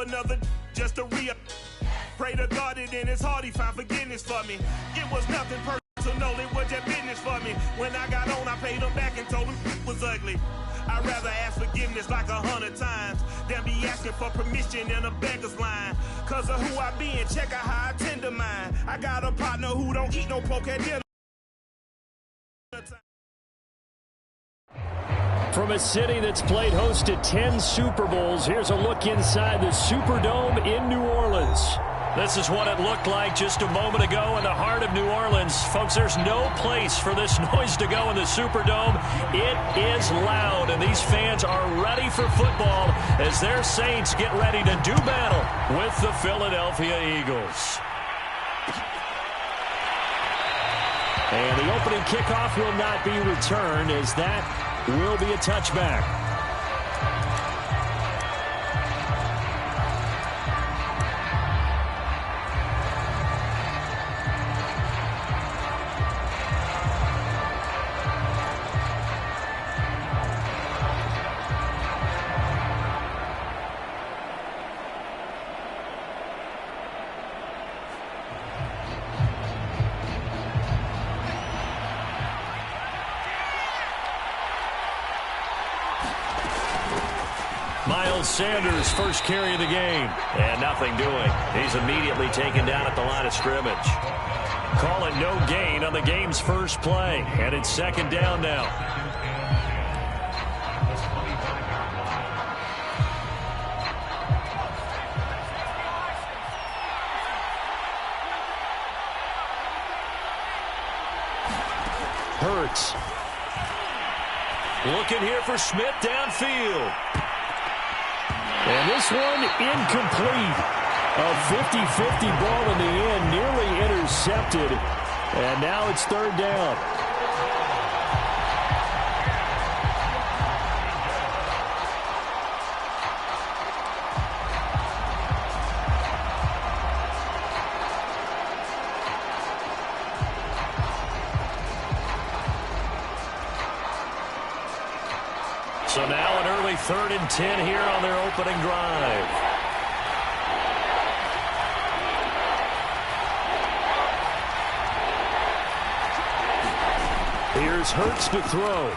another just to re-up. Pray to God that in his heart he found forgiveness for me. It was nothing personal, it was just business for me. When I got on, I paid him back and told him it was ugly. I'd rather ask forgiveness like 100 times than be asking for permission in a beggar's line. Cause of who I be and check out how I tend to mine. I got a partner who don't eat no pork at dinner. From a city that's played host to 10 Super Bowls, here's a look inside the Superdome in New Orleans. This is what it looked like just a moment ago in the heart of New Orleans. Folks, there's no place for this noise to go in the Superdome. It is loud, and these fans are ready for football as their Saints get ready to do battle with the Philadelphia Eagles. And the opening kickoff will not be returned as that will be a touchback. Sanders' first carry of the game. And nothing doing. He's immediately taken down at the line of scrimmage. Call it no gain on the game's first play. And it's second down now. Hurts. Looking here for Smith downfield. And this one incomplete. A 50-50 ball in the end, nearly intercepted. And now it's third down. So now an early 3rd and 10 here on their opening drive. Here's Hurts to throw.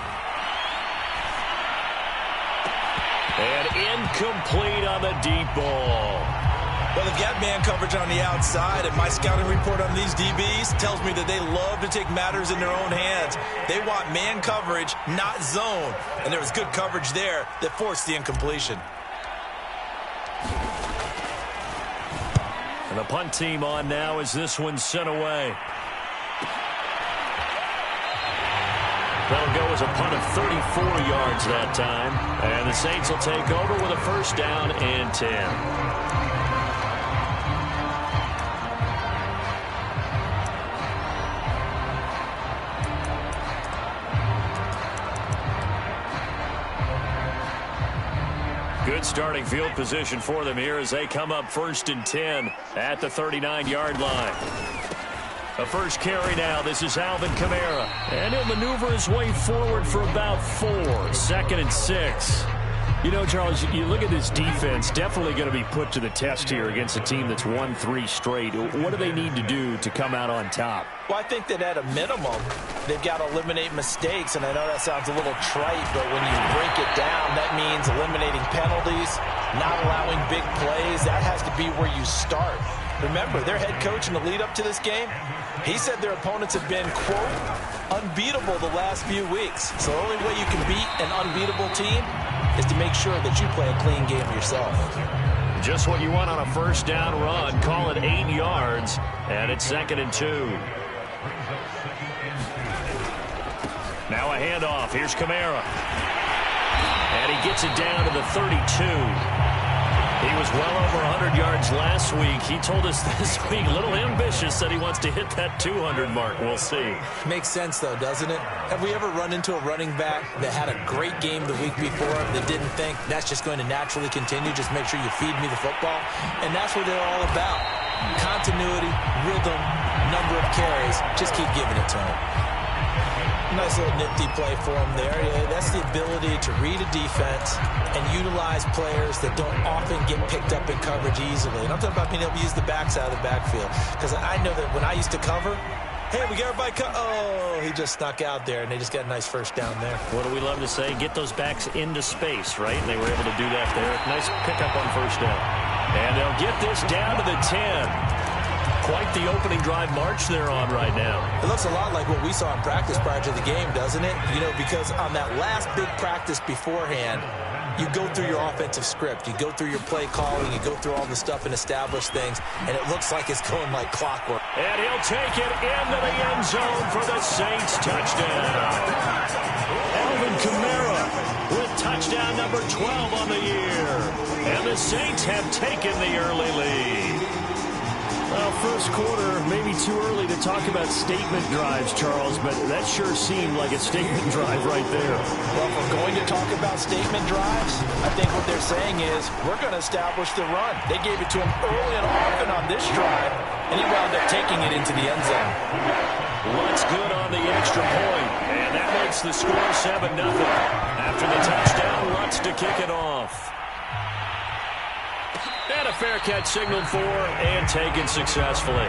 And incomplete on the deep ball. Well, they've got man coverage on the outside, and my scouting report on these DBs tells me that they love to take matters in their own hands. They want man coverage, not zone. And there was good coverage there that forced the incompletion. And the punt team on now as this one's sent away. That'll go as a punt of 34 yards that time. And the Saints will take over with a first down and 10. Good starting field position for them here as they come up 1st and 10 at the 39-yard line. A first carry now. This is Alvin Kamara. And he'll maneuver his way forward for about 4. 2nd and 6. You know, Charles, you look at this defense, definitely going to be put to the test here against a team that's won 3 straight. What do they need to do to come out on top? Well, I think that at a minimum, they've got to eliminate mistakes. And I know that sounds a little trite, but when you break it down, that means eliminating penalties, not allowing big plays. That has to be where you start. Remember, their head coach in the lead up to this game, he said their opponents have been, quote, unbeatable the last few weeks. So the only way you can beat an unbeatable team is to make sure that you play a clean game yourself. Just what you want on a first down run. Call it 8 yards, and it's 2nd and 2. Now a handoff. Here's Kamara. And he gets it down to the 32. He was well over 100 yards last week. He told us this week, a little ambitious, that he wants to hit that 200 mark. We'll see. Makes sense, though, doesn't it? Have we ever run into a running back that had a great game the week before that didn't think that's just going to naturally continue? Just make sure you feed me the football. And that's what they're all about. Continuity, rhythm, number of carries. Just keep giving it to him. Nice little nifty play for him there. Yeah, that's the ability to read a defense and utilize players that don't often get picked up in coverage easily. And I'm talking about being able to use the backside of the backfield. Because I know that when I used to cover, hey, we got everybody oh, he just snuck out there, and they just got a nice first down there. What do we love to say? Get those backs into space, right? And they were able to do that there. Nice pickup on first down. And they'll get this down to the 10. Quite the opening drive march they're on right now. It looks a lot like what we saw in practice prior to the game, doesn't it? You know, because on that last big practice beforehand, you go through your offensive script. You go through your play calling. You go through all the stuff and establish things, and it looks like it's going like clockwork. And he'll take it into the end zone for the Saints touchdown. Alvin Kamara with touchdown number 12 on the year. And the Saints have taken the early lead. Well, first quarter, maybe too early to talk about statement drives, Charles, but that sure seemed like a statement drive right there. Well, if we're going to talk about statement drives, I think what they're saying is we're going to establish the run. They gave it to him early and often on this drive, and he wound up taking it into the end zone. Luntz good on the extra point, and that makes the score 7-0. After the touchdown, Luntz to kick it off. And a fair catch signaled for and taken successfully.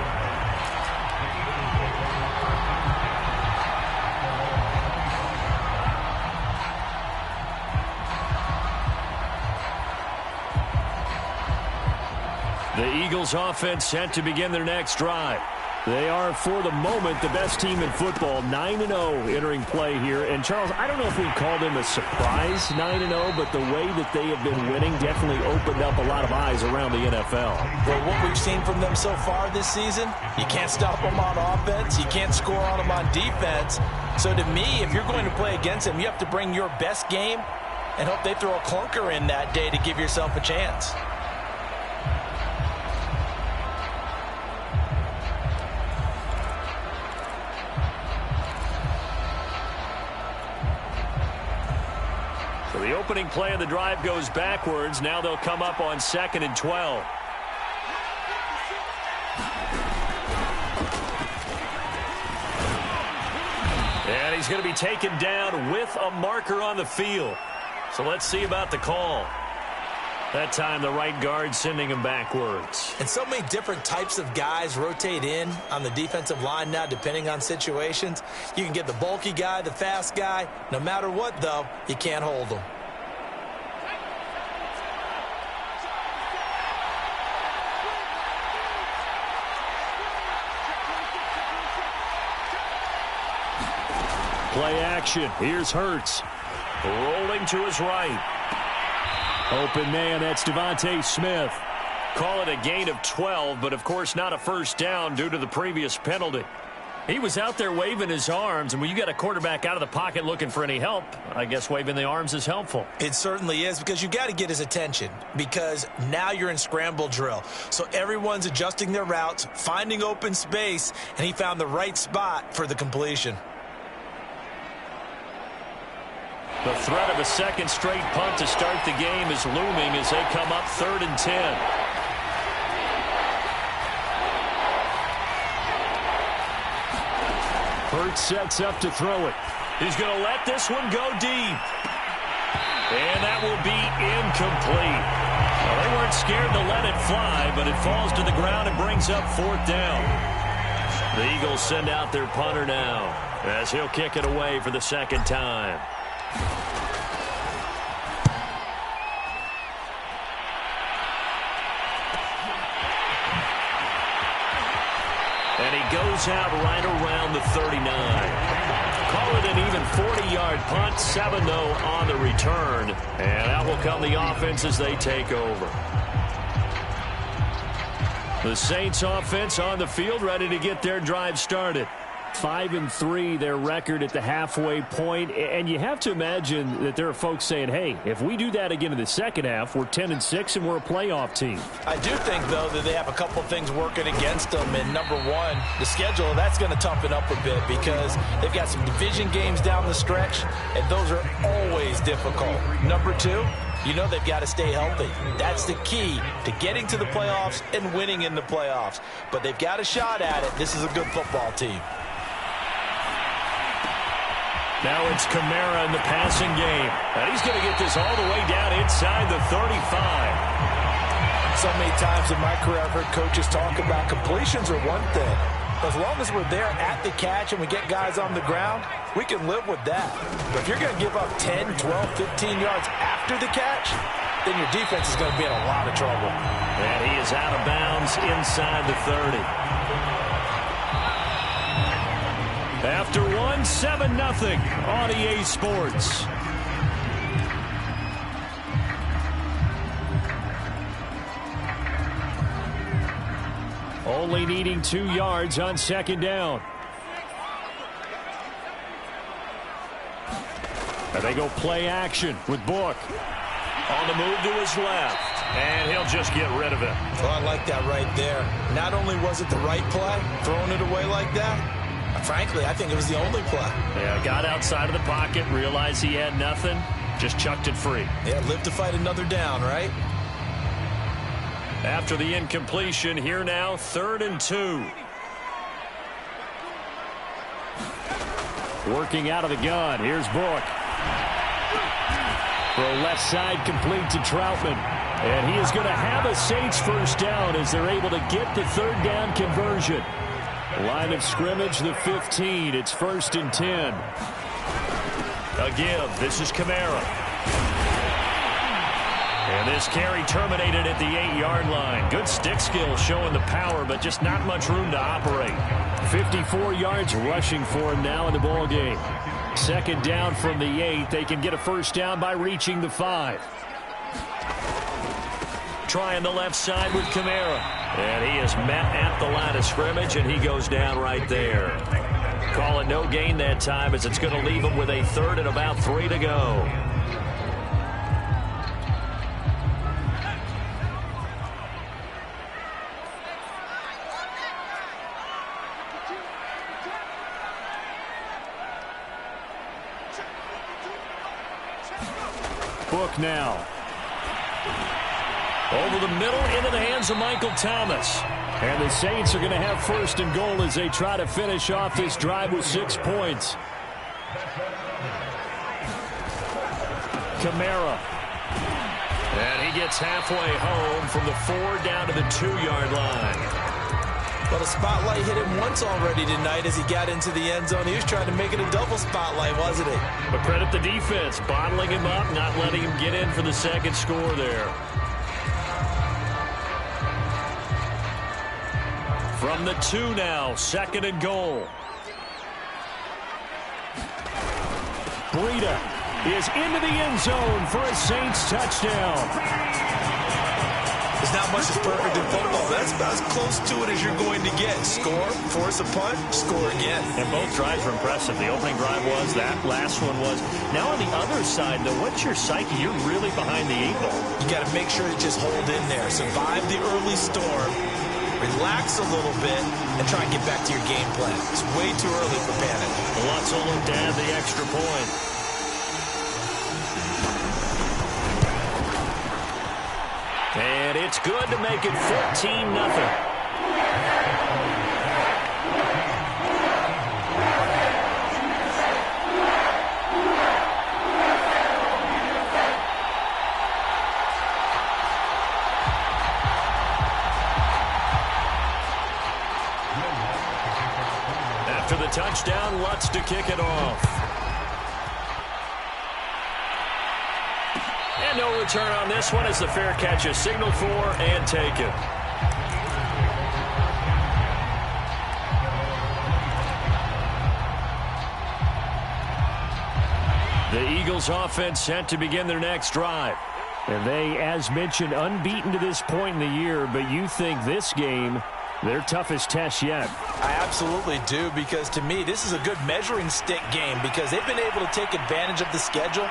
The Eagles offense set to begin their next drive. They are, for the moment, the best team in football, 9-0 entering play here. And, Charles, I don't know if we'd call them a surprise 9-0, but the way that they have been winning definitely opened up a lot of eyes around the NFL. Well, what we've seen from them so far this season, you can't stop them on offense. You can't score on them on defense. So, to me, if you're going to play against them, you have to bring your best game and hope they throw a clunker in that day to give yourself a chance. The opening play of the drive goes backwards. Now they'll come up on 2nd and 12. And he's going to be taken down with a marker on the field. So let's see about the call. That time the right guard sending him backwards. And so many different types of guys rotate in on the defensive line now, depending on situations. You can get the bulky guy, the fast guy. No matter what, though, you can't hold them. Play action. Here's Hurts. Rolling to his right. Open man, that's Devontae Smith. Call it a gain of 12, but of course not a first down due to the previous penalty. He was out there waving his arms, and when you got a quarterback out of the pocket looking for any help, I guess waving the arms is helpful. It certainly is, because you got to get his attention, because now you're in scramble drill. So everyone's adjusting their routes, finding open space, and he found the right spot for the completion. The threat of a second straight punt to start the game is looming as they come up 3rd and 10. Hurts sets up to throw it. He's going to let this one go deep. And that will be incomplete. Well, they weren't scared to let it fly, but it falls to the ground and brings up 4th down. The Eagles send out their punter now as he'll kick it away for the second time. And he goes out right around the 39. Call it an even 40-yard punt, 7-0 on the return. And out will come the offense as they take over. The Saints offense on the field, ready to get their drive started. 5-3, their record at the halfway point. And you have to imagine that there are folks saying, hey, if we do that again in the second half, we're 10-6 and we're a playoff team. I do think, though, that they have a couple things working against them. And number one, the schedule, that's going to toughen up a bit because they've got some division games down the stretch, and those are always difficult. Number two, you know they've got to stay healthy. That's the key to getting to the playoffs and winning in the playoffs. But they've got a shot at it. This is a good football team. Now it's Kamara in the passing game. And he's going to get this all the way down inside the 35. So many times in my career I've heard coaches talk about completions are one thing. As long as we're there at the catch and we get guys on the ground, we can live with that. But if you're going to give up 10, 12, 15 yards after the catch, then your defense is going to be in a lot of trouble. And he is out of bounds inside the 30. After one, 7-0 on EA Sports. Only needing 2 yards on second down. And they go play action with Book. On the move to his left. And he'll just get rid of it. Well, I like that right there. Not only was it the right play, throwing it away like that, frankly, I think it was the only play. Yeah, got outside of the pocket, realized he had nothing, just chucked it free. Yeah, live to fight another down, right? After the incompletion, here now, 3rd and 2. Working out of the gun. Here's Book. Throw left side complete to Troutman. And he is going to have a Saints first down as they're able to get the 3rd down conversion. Line of scrimmage, the 15. It's 1st and 10. A give. This is Kamara. And this carry terminated at the 8-yard line. Good stick skill showing the power, but just not much room to operate. 54 yards rushing for him now in the ball game. 2nd down from the 8. They can get a first down by reaching the 5. Trying the left side with Kamara. And he is met at the line of scrimmage, and he goes down right there. Call it no gain that time as it's going to leave him with a 3rd and about 3 to go. Book now. Over the middle, into the hands of Michael Thomas. And the Saints are going to have 1st and goal as they try to finish off this drive with 6 points. Kamara. And he gets halfway home from the 4 down to the 2-yard line. Well, the spotlight hit him once already tonight as he got into the end zone. He was trying to make it a double spotlight, wasn't he? But credit the defense, bottling him up, not letting him get in for the 2nd score there. From the 2 now, 2nd and goal. Breida is into the end zone for a Saints touchdown. There's not much that's perfect in football. That's about as close to it as you're going to get. Score, force a punt, score again. And both drives were impressive. The opening drive was, that last one was. Now on the other side, though, what's your psyche? You're really behind the 8 ball. You got to make sure to just hold in there. Survive the early storm. Relax a little bit and try and get back to your game plan. It's way too early for panic. Lutzel looked to add the extra point. And it's good to make it 14-0. After the touchdown, Lutz to kick it off. And no return on this one as the fair catch is signaled for and taken. The Eagles offense set to begin their next drive. And they, as mentioned, unbeaten to this point in the year, but you think this game their toughest test yet. I absolutely do, because to me, this is a good measuring stick game because they've been able to take advantage of the schedule.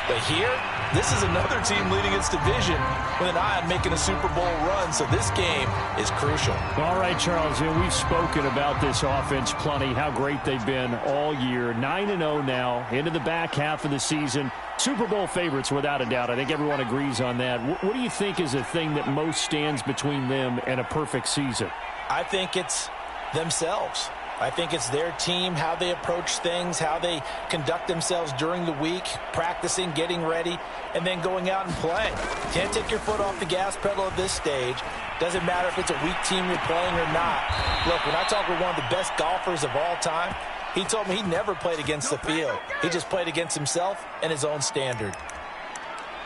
But here, this is another team leading its division with an eye on making a Super Bowl run, so this game is crucial. All right, Charles, we've spoken about this offense plenty, how great they've been all year. 9-0 now, into the back half of the season. Super Bowl favorites, without a doubt. I think everyone agrees on that. What do you think is the thing that most stands between them and a perfect season? I think it's themselves. I think it's their team, how they approach things, how they conduct themselves during the week, practicing, getting ready, and then going out and play. Can't take your foot off the gas pedal at this stage. Doesn't matter if it's a weak team you're playing or not. Look, when I talk with one of the best golfers of all time, he told me he never played against the field. He just played against himself and his own standard.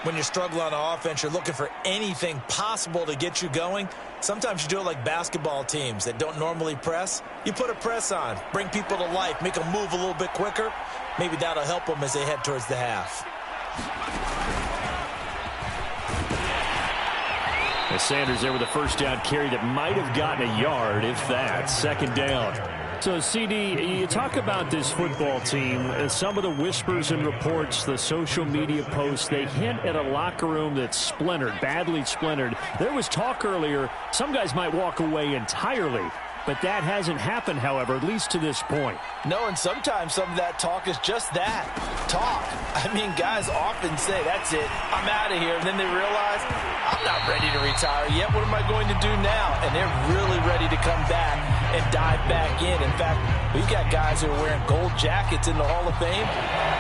When you struggle on offense, you're looking for anything possible to get you going. Sometimes you do it like basketball teams that don't normally press. You put a press on, bring people to life, make them move a little bit quicker. Maybe that'll help them as they head towards the half. As Sanders there with a first down carry that might have gotten a yard, if that. Second down. So, CD, you talk about this football team, some of the whispers and reports, the social media posts, they hint at a locker room that's splintered, badly splintered. There was talk earlier, some guys might walk away entirely, but that hasn't happened, however, at least to this point. No, and sometimes some of that talk is just that, talk. I mean, guys often say, that's it, I'm out of here, and then they realize, I'm not ready to retire yet, what am I going to do now? And they're really ready to come back and dive back in. In fact, we've got guys who are wearing gold jackets in the Hall of Fame.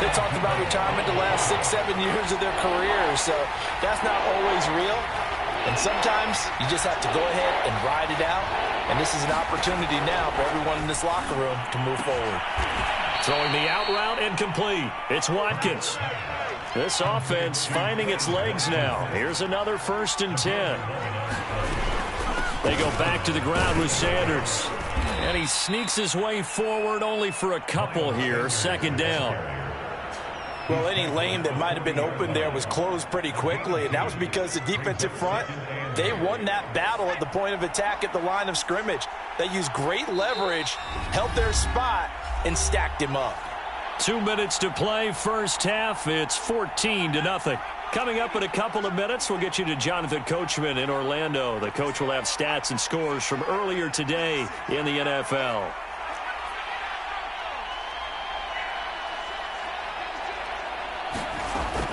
They talked about retirement the last 6-7 years of their careers, so that's not always real. And sometimes you just have to go ahead and ride it out. And this is an opportunity now for everyone in this locker room to move forward. Throwing the out route and complete. It's Watkins. This offense finding its legs now. Here's another 1st and 10. They go back to the ground with Sanders. And he sneaks his way forward only for a couple here. 2nd down. Well, any lane that might have been open there was closed pretty quickly, and that was because the defensive front, they won that battle at the point of attack at the line of scrimmage. They used great leverage, held their spot, and stacked him up. 2 minutes to play, first half. It's 14-0. Coming up in a couple of minutes, we'll get you to Jonathan Coachman in Orlando. The coach will have stats and scores from earlier today in the NFL.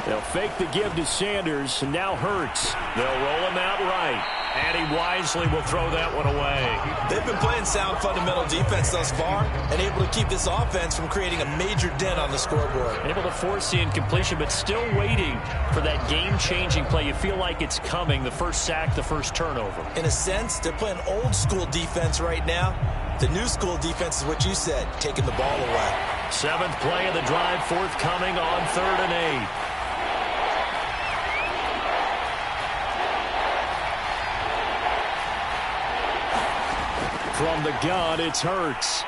They'll fake the give to Sanders, and now Hurts. They'll roll him out right, and he wisely will throw that one away. They've been playing sound fundamental defense thus far and able to keep this offense from creating a major dent on the scoreboard. Able to force the incompletion, but still waiting for that game-changing play. You feel like it's coming, the first sack, the first turnover. In a sense, they're playing old-school defense right now. The new school defense is what you said, taking the ball away. 7th play of the drive, forthcoming on 3rd and 8. From the gun, it's Hurts.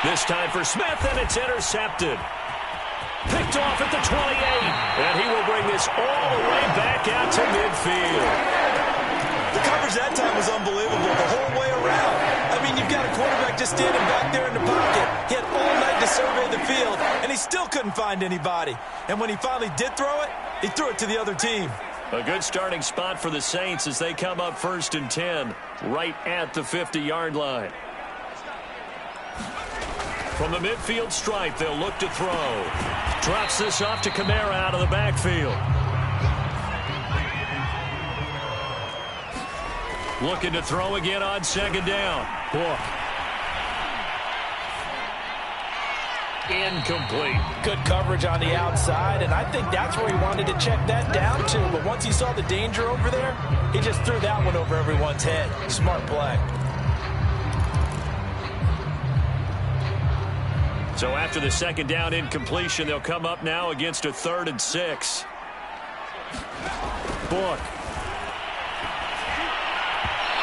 This time for Smith, and it's intercepted. Picked off at the 28, and he will bring this all the way back out to midfield. The coverage that time was unbelievable the whole way around. I mean, you've got a quarterback just standing back there in the pocket. He had all night to survey the field, and he still couldn't find anybody. And when he finally did throw it, he threw it to the other team. A good starting spot for the Saints as they come up 1st and 10, right at the 50-yard line. From the midfield stripe, they'll look to throw. Drops this off to Kamara out of the backfield. Looking to throw again on 2nd down. Book. Incomplete. Good coverage on the outside, and I think that's where he wanted to check that down to. But once he saw the danger over there, he just threw that one over everyone's head. Smart play. So after the 2nd down incompletion, they'll come up now against a 3rd and 6. Book.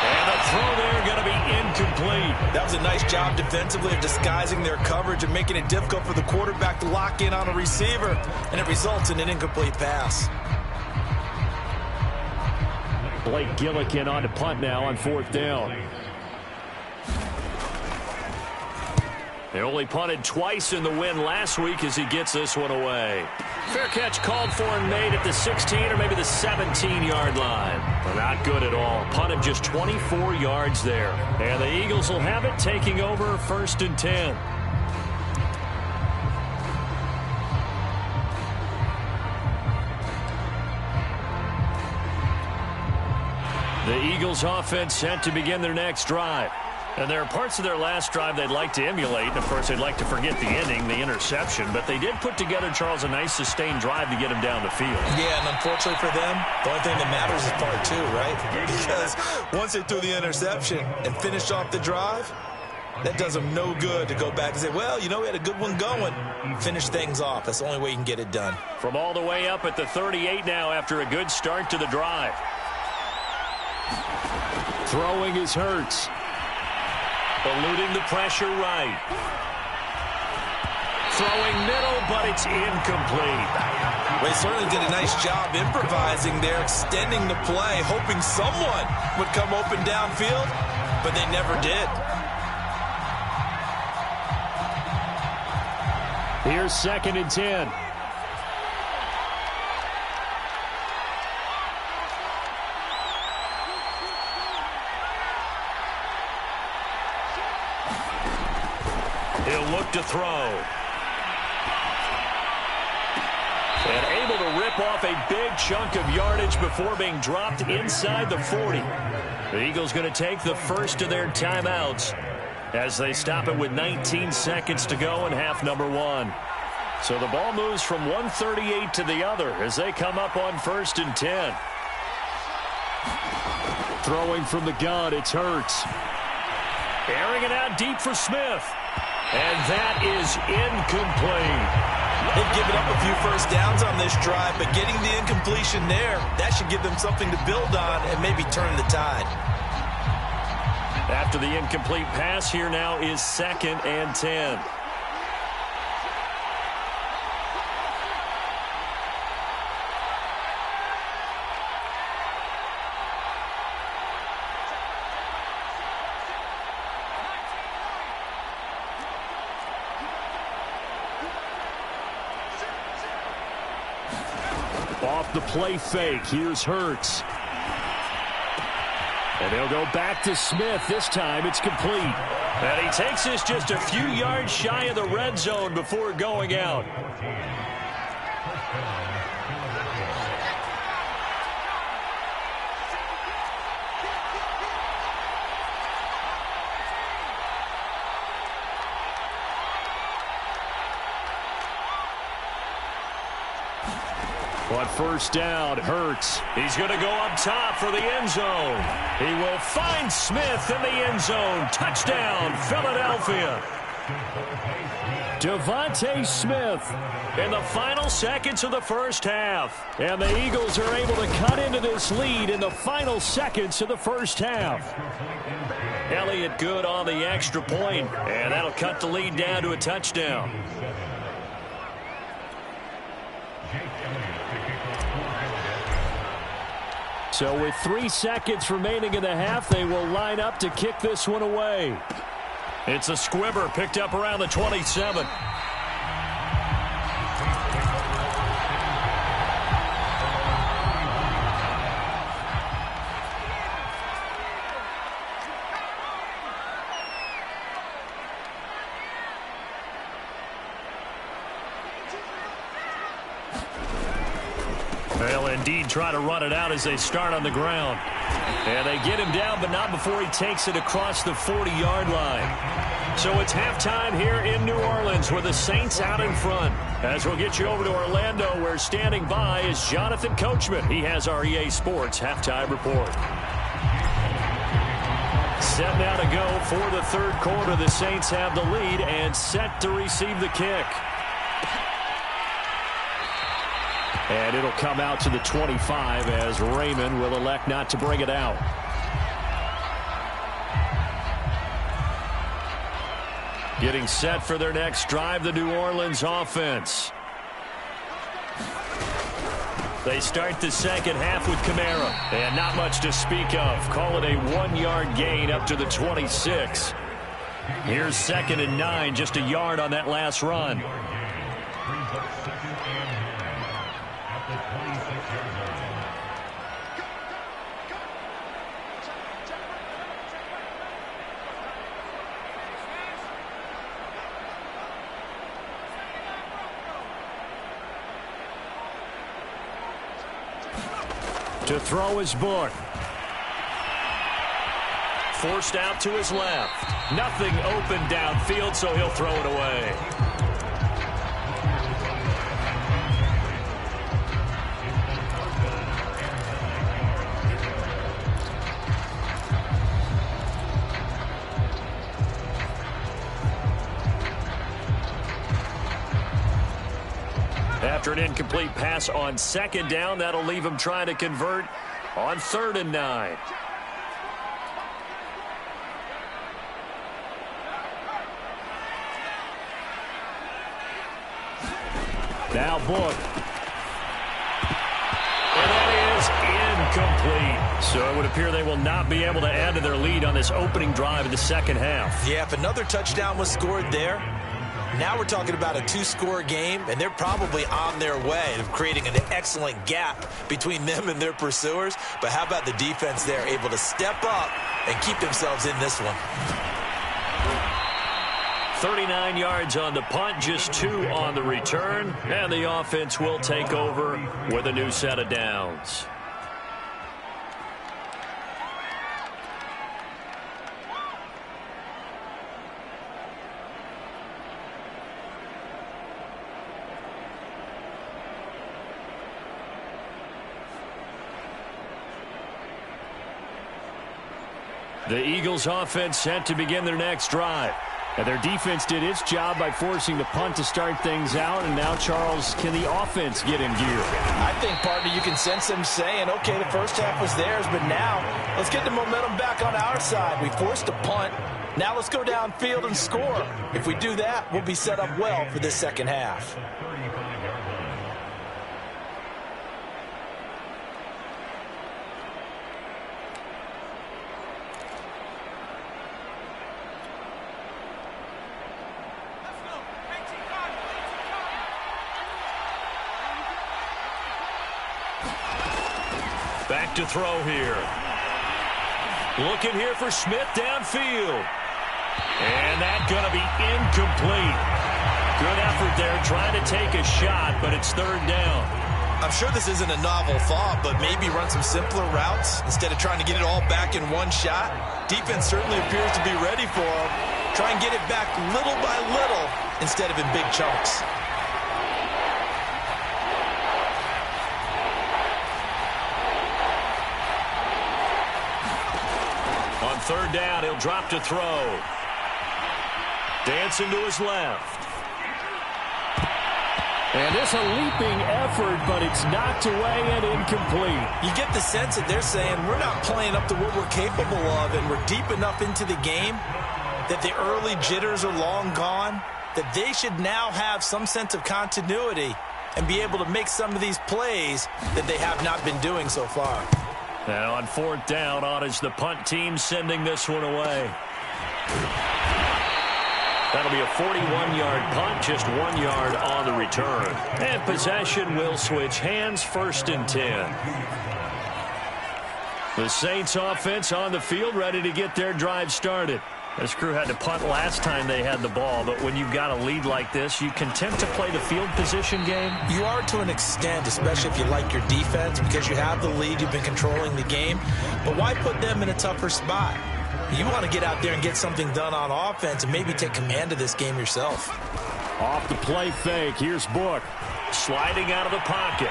And the throw there going to be incomplete. That was a nice job defensively of disguising their coverage and making it difficult for the quarterback to lock in on a receiver, and it results in an incomplete pass. Blake Gillikin on to punt now on 4th down. They only punted twice in the win last week as he gets this one away. Fair catch called for and made at the 16 or maybe the 17-yard line. But not good at all. Punt of just 24 yards there. And the Eagles will have it, taking over 1st and 10. The Eagles offense set to begin their next drive. And there are parts of their last drive they'd like to emulate. And, of course, they'd like to forget the ending, the interception. But they did put together, Charles, a nice sustained drive to get him down the field. Yeah, and unfortunately for them, the only thing that matters is part two, right? Because once they threw the interception and finished off the drive, that does them no good to go back and say, well, you know, we had a good one going. Finish things off. That's the only way you can get it done. From all the way up at the 38 now after a good start to the drive. Throwing is Hurts. Eluding the pressure right. Throwing middle, but it's incomplete. Well, they certainly did a nice job improvising there, extending the play, hoping someone would come open downfield, but they never did. Here's 2nd and 10. He'll look to throw. And able to rip off a big chunk of yardage before being dropped inside the 40. The Eagles going to take the first of their timeouts as they stop it with 19 seconds to go in half number 1. So the ball moves from 138 to the other as they come up on 1st and 10. Throwing from the gun, it's Hurts. Airing it out deep for Smith. And that is incomplete. They've given up a few first downs on this drive, but getting the incompletion there, that should give them something to build on and maybe turn the tide. After the incomplete pass, here now is 2nd and 10. Off the play fake, here's Hurts. And they'll go back to Smith. This time it's complete. And he takes this just a few yards shy of the red zone before going out. On 1st down, Hurts. He's going to go up top for the end zone. He will find Smith in the end zone. Touchdown, Philadelphia. Devontae Smith in the final seconds of the first half. And the Eagles are able to cut into this lead in the final seconds of the first half. Elliott good on the extra point, and that'll cut the lead down to a touchdown. So with 3 seconds remaining in the half, they will line up to kick this one away. It's a squibber picked up around the 27. They'll indeed try to run it out as they start on the ground. And they get him down, but not before he takes it across the 40-yard line. So it's halftime here in New Orleans with the Saints out in front. As we'll get you over to Orlando, where standing by is Jonathan Coachman. He has our EA Sports halftime report. Set now to go for the third quarter. The Saints have the lead and set to receive the kick. And it'll come out to the 25 as Raymond will elect not to bring it out. Getting set for their next drive, the New Orleans offense. They start the second half with Kamara. And not much to speak of. Call it a 1-yard gain up to the 26. Here's 2nd and 9, just a yard on that last run. To throw his book. forced out to his left. Nothing open downfield, so he'll throw it away. After an incomplete pass on second down, that'll leave him trying to convert on 3rd and 9. Now Book. And that is incomplete. So it would appear they will not be able to add to their lead on this opening drive of the second half. Yeah, if another touchdown was scored there, now we're talking about a 2-score game, and they're probably on their way of creating an excellent gap between them and their pursuers. But how about the defense there, able to step up and keep themselves in this one? 39 yards on the punt, just 2 on the return, and the offense will take over with a new set of downs. The Eagles offense set to begin their next drive. And their defense did its job by forcing the punt to start things out. And now, Charles, can the offense get in gear? I think, partner, you can sense them saying, okay, the first half was theirs, but now let's get the momentum back on our side. We forced a punt. Now let's go downfield and score. If we do that, we'll be set up well for this second half. Back to throw here. Looking here for Smith downfield. And that's going to be incomplete. Good effort there trying to take a shot, but it's 3rd down. I'm sure this isn't a novel thought, but maybe run some simpler routes instead of trying to get it all back in one shot. Defense certainly appears to be ready for him. Try and get it back little by little instead of in big chunks. On 3rd down, he'll drop to throw. Dancing to his left. And it's a leaping effort, but it's knocked away and incomplete. You get the sense that they're saying we're not playing up to what we're capable of, and we're deep enough into the game that the early jitters are long gone, that they should now have some sense of continuity and be able to make some of these plays that they have not been doing so far. Now on 4th down, on is the punt team sending this one away. That'll be a 41-yard punt, just 1 yard on the return. And possession will switch hands, 1st and 10. The Saints offense on the field, ready to get their drive started. This crew had to punt last time they had the ball, but when you've got a lead like this, you content to play the field position game? You are to an extent, especially if you like your defense, because you have the lead, you've been controlling the game. But why put them in a tougher spot? You want to get out there and get something done on offense and maybe take command of this game yourself. Off the play fake, here's Book. Sliding out of the pocket.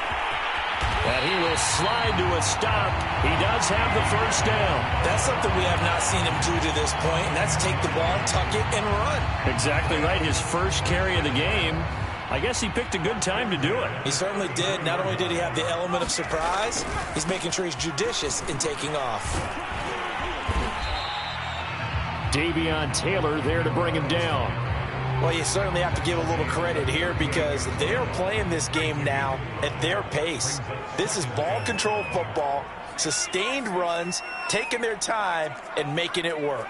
And he will slide to a stop. He does have the 1st down. That's something we have not seen him do to this point, and that's take the ball, tuck it, and run. Exactly right. His first carry of the game. I guess he picked a good time to do it. He certainly did. Not only did he have the element of surprise, he's making sure he's judicious in taking off. Davion Taylor there to bring him down. Well, you certainly have to give a little credit here because they are playing this game now at their pace. This is ball control football, sustained runs, taking their time, and making it work.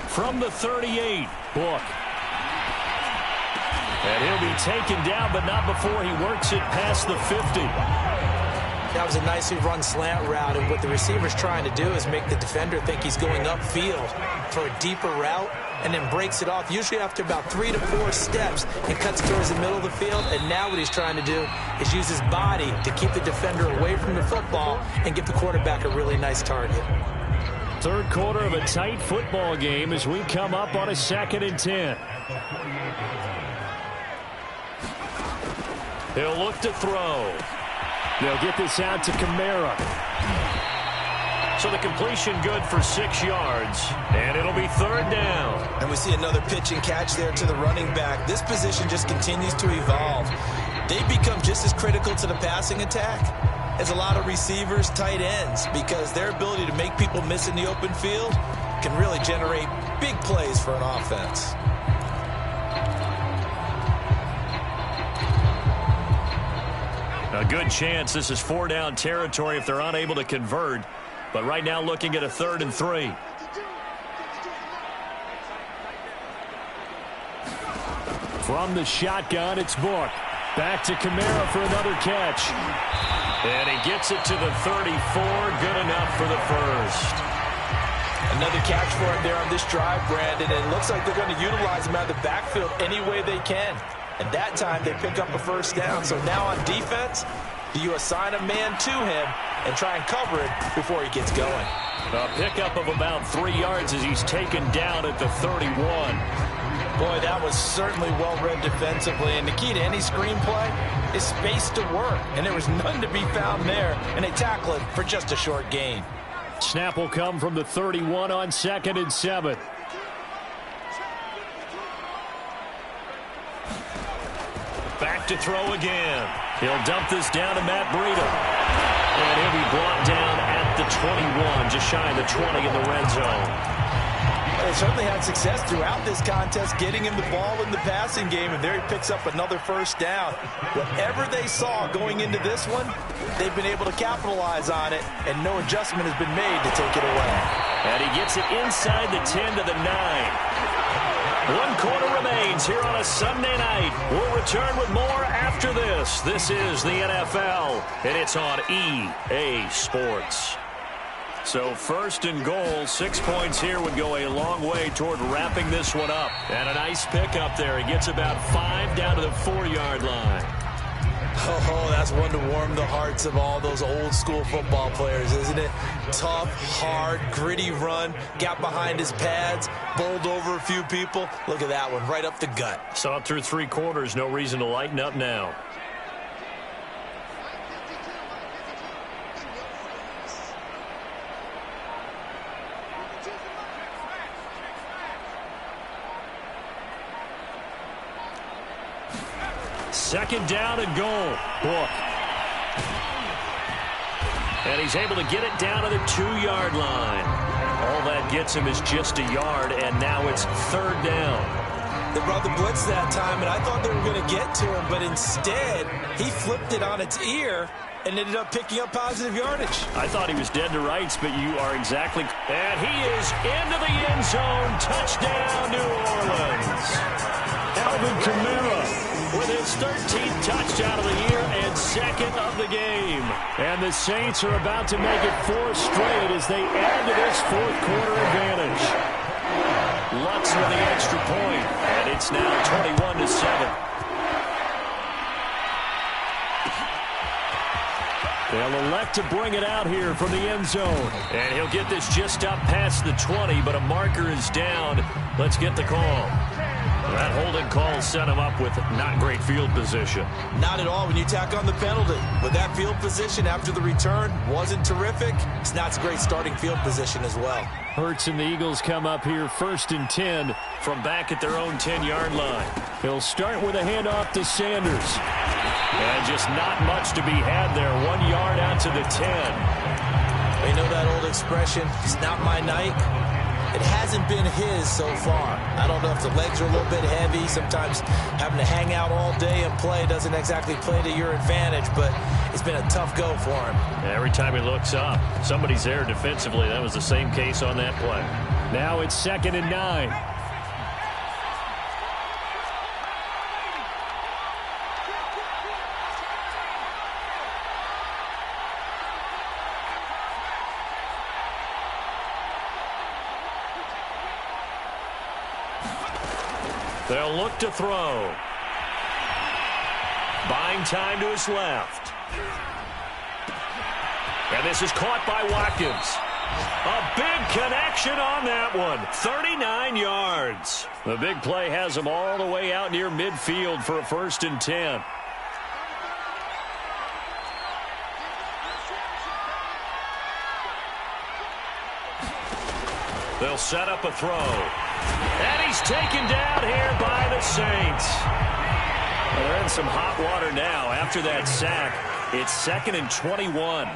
From the 38, Book. And he'll be taken down, but not before he works it past the 50. That was a nicely run slant route, and what the receiver's trying to do is make the defender think he's going upfield for a deeper route, and then breaks it off, usually after about 3 to 4 steps, and cuts towards the middle of the field. And now what he's trying to do is use his body to keep the defender away from the football and give the quarterback a really nice target. Third quarter of a tight football game as we come up on a 2nd and 10. He'll look to throw. They'll get this out to Kamara. So the completion good for 6 yards, and it'll be 3rd down. And we see another pitch and catch there to the running back. This position just continues to evolve. They become just as critical to the passing attack as a lot of receivers, tight ends, because their ability to make people miss in the open field can really generate big plays for an offense. A good chance this is 4-down territory if they're unable to convert. But right now looking at a 3rd and 3. From the shotgun, it's Book. Back to Kamara for another catch. And he gets it to the 34. Good enough for the first. Another catch for him there on this drive, Brandon. And it looks like they're going to utilize him out of the backfield any way they can. And that time they pick up a first down. So now on defense, do you assign a man to him and try and cover it before he gets going? A pickup of about 3 yards as he's taken down at the 31. Boy, that was certainly well-read defensively. And the key to any screenplay is space to work. And there was none to be found there. And they tackle it for just a short gain. Snap will come from the 31 on 2nd and 7. Back to throw again. He'll dump this down to Matt Breida. And he'll be brought down at the 21, just shy of the 20 in the red zone. They certainly had success throughout this contest getting him the ball in the passing game, and there he picks up another first down. Whatever they saw going into this one, they've been able to capitalize on it, and no adjustment has been made to take it away. And he gets it inside the 10 to the 9. 1 quarter remains here on a Sunday night. We'll return with more after this. This is the NFL, and it's on EA Sports. So 1st and goal, 6 points here would go a long way toward wrapping this one up. And a nice pickup there. He gets about 5 down to the 4-yard line. Oh, that's one to warm the hearts of all those old school football players, isn't it? Tough, hard, gritty run, got behind his pads, bowled over a few people. Look at that one, right up the gut. Saw it through 3 quarters, no reason to lighten up now. Second down and goal. Book. And he's able to get it down to the 2-yard line. All that gets him is just a yard, and now it's 3rd down. They brought the blitz that time, and I thought they were going to get to him, but instead, he flipped it on its ear and ended up picking up positive yardage. I thought he was dead to rights, but you are exactly... And he is into the end zone. Touchdown, New Orleans. Alvin Kamara with his 13th touchdown of the year and 2nd of the game. And the Saints are about to make it 4 straight as they add to this 4th quarter advantage. Lutz with the extra point, and it's now 21-7. They'll elect to bring it out here from the end zone. And he'll get this just up past the 20, but a marker is down. Let's get the call. That holding call set him up with not great field position. Not at all when you tack on the penalty. But that field position after the return wasn't terrific. It's not a great starting field position as well. Hurts and the Eagles come up here 1st and 10 from back at their own 10-yard line. He'll start with a handoff to Sanders. And just not much to be had there. 1 yard out to the 10. You know that old expression, it's not my night. It hasn't been his so far. I don't know if the legs are a little bit heavy. Sometimes having to hang out all day and play doesn't exactly play to your advantage, but it's been a tough go for him. Every time he looks up, somebody's there defensively. That was the same case on that play. Now it's 2nd and 9. They'll look to throw. Buying time to his left. And this is caught by Watkins. A big connection on that one. 39 yards. The big play has him all the way out near midfield for a 1st and 10. They'll set up a throw. And he's taken down here by the Saints. Well, they're in some hot water now. After that sack, it's 2nd and 21.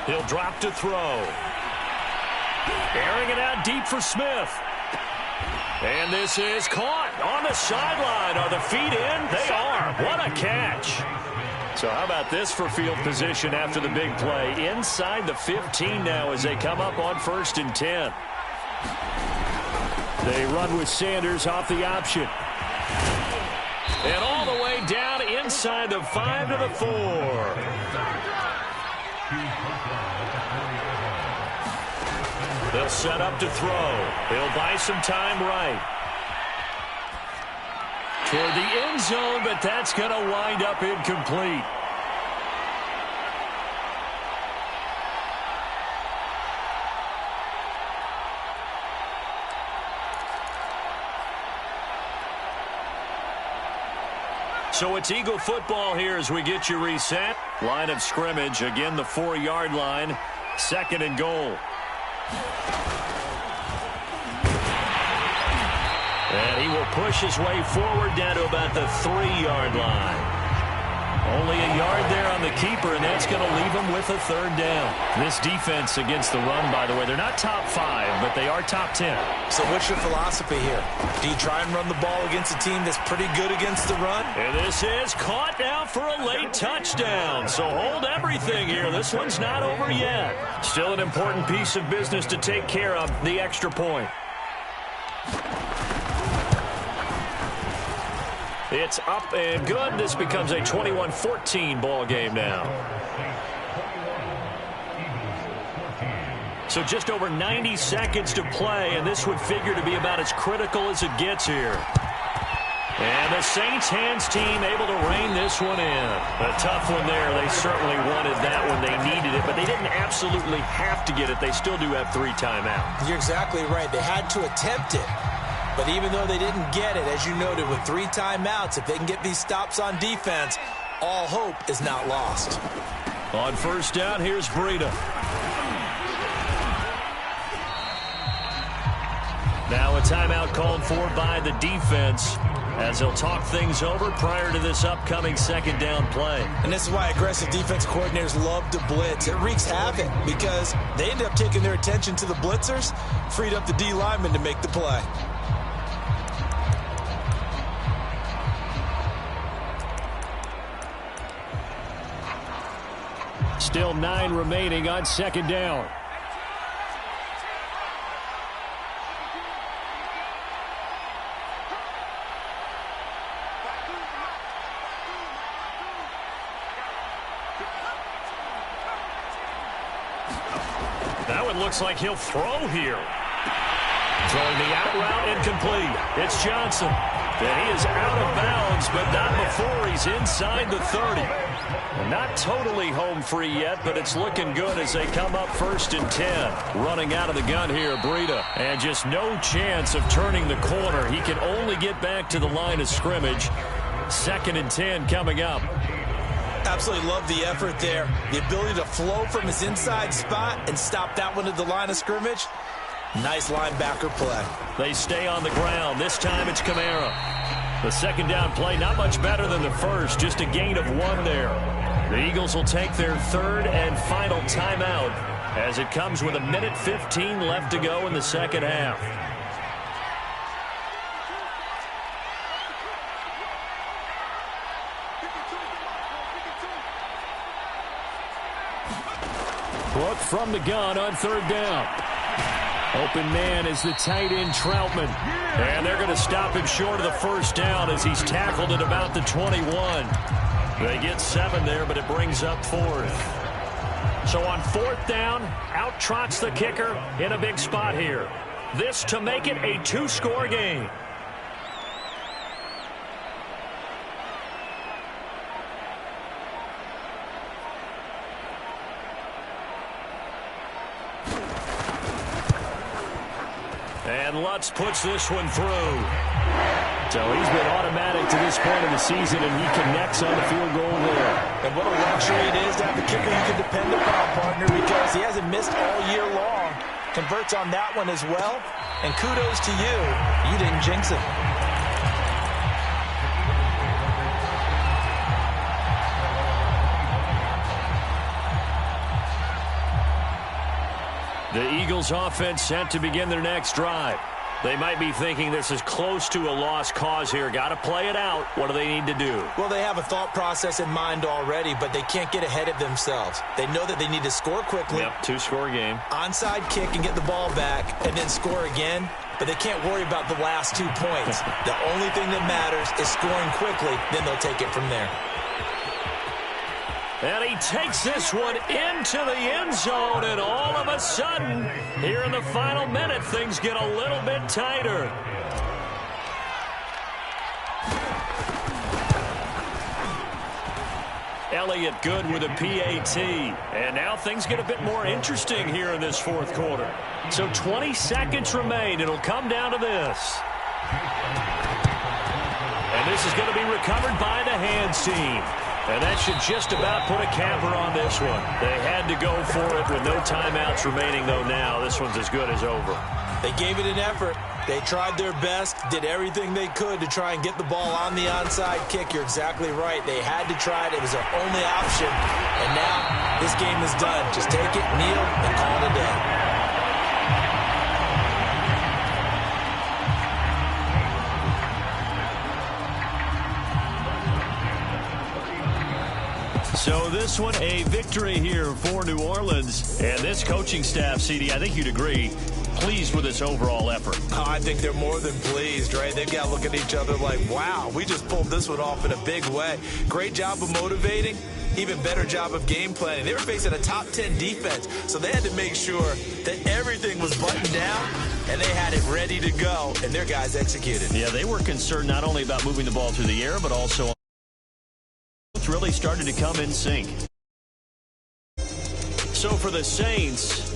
He'll drop to throw. Airing it out deep for Smith. And this is caught on the sideline. Are the feet in? They are. What a catch. So how about this for field position after the big play? Inside the 15 now as they come up on 1st and 10. They run with Sanders off the option. And all the way down inside the 5 to the 4. They'll set up to throw. They'll buy some time right. Toward the end zone, but that's going to wind up incomplete. So it's Eagle football here as we get you reset. Line of scrimmage, again the 4-yard line. 2nd and goal. And he will push his way forward down to about the 3-yard line. Only a yard there on the keeper, and that's going to leave him with a 3rd down. This defense against the run, by the way, they're not top 5, but they are top 10. So what's your philosophy here? Do you try and run the ball against a team that's pretty good against the run? And this is caught now for a late touchdown. So hold everything here. This one's not over yet. Still an important piece of business to take care of, the extra point. It's up and good. This becomes a 21-14 ball game now. So just over 90 seconds to play, and this would figure to be about as critical as it gets here. And the Saints hands team able to rein this one in. A tough one there. They certainly wanted that one. They needed it, but they didn't absolutely have to get it. They still do have 3 timeouts. You're exactly right. They had to attempt it. But even though they didn't get it, as you noted, with 3 timeouts, if they can get these stops on defense, all hope is not lost. On 1st down, here's Breida. Now a timeout called for by the defense as they'll talk things over prior to this upcoming 2nd down play. And this is why aggressive defense coordinators love to blitz. It wreaks havoc because they end up taking their attention to the blitzers, freed up the D lineman to make the play. Still 9 remaining on 2nd down. That one looks like he'll throw here. Throwing the out route incomplete. It's Johnson. And he is out of bounds, but not before he's inside the 30. Not totally home free yet, but it's looking good as they come up 1st and 10. Running out of the gun here, Breida. And just no chance of turning the corner. He can only get back to the line of scrimmage. 2nd and 10 coming up. Absolutely love the effort there. The ability to flow from his inside spot and stop that one at the line of scrimmage. Nice linebacker play. They stay on the ground. This time it's Kamara. The 2nd down play, not much better than the first. Just a gain of 1 there. The Eagles will take their 3rd and final timeout as it comes with 1:15 left to go in the 2nd half. Look from the gun on 3rd down. Open man is the tight end Troutman. And they're going to stop him short of the first down as he's tackled at about the 21. They get 7 there, but it brings up 4th. So on 4th down, out trots the kicker in a big spot here. This to make it a 2-score game. And Lutz puts this one through. So he's been automatic to this point of the season, and he connects on the field goal there. And what a luxury it is to have a kicker you can depend upon, partner, because he hasn't missed all year long. Converts on that one as well. And kudos to you. You didn't jinx it. The Eagles offense set to begin their next drive. They might be thinking this is close to a lost cause here. Got to play it out. What do they need to do? Well, they have a thought process in mind already, but they can't get ahead of themselves. They know that they need to score quickly. Yep, 2-score game. Onside kick and get the ball back and then score again. But they can't worry about the last 2 points. The only thing that matters is scoring quickly. Then they'll take it from there. And he takes this one into the end zone, and all of a sudden, here in the final minute, things get a little bit tighter. Elliott good with a PAT. And now things get a bit more interesting here in this 4th quarter. So 20 seconds remain. It'll come down to this. And this is going to be recovered by the hands team. And that should just about put a capper on this one. They had to go for it with no timeouts remaining, though now this one's as good as over. They gave it an effort. They tried their best, did everything they could to try and get the ball on the onside kick. You're exactly right. They had to try it. It was their only option. And now this game is done. Just take it, kneel, and call it a day. So this one, a victory here for New Orleans. And this coaching staff, CD, I think you'd agree, pleased with this overall effort. I think they're more than pleased, right? They've got to look at each other like, wow, we just pulled this one off in a big way. Great job of motivating, even better job of game planning. They were facing a top 10 defense, so they had to make sure that everything was buttoned down, and they had it ready to go, and their guys executed. Yeah, they were concerned not only about moving the ball through the air, but also really started to come in sync. So for the Saints,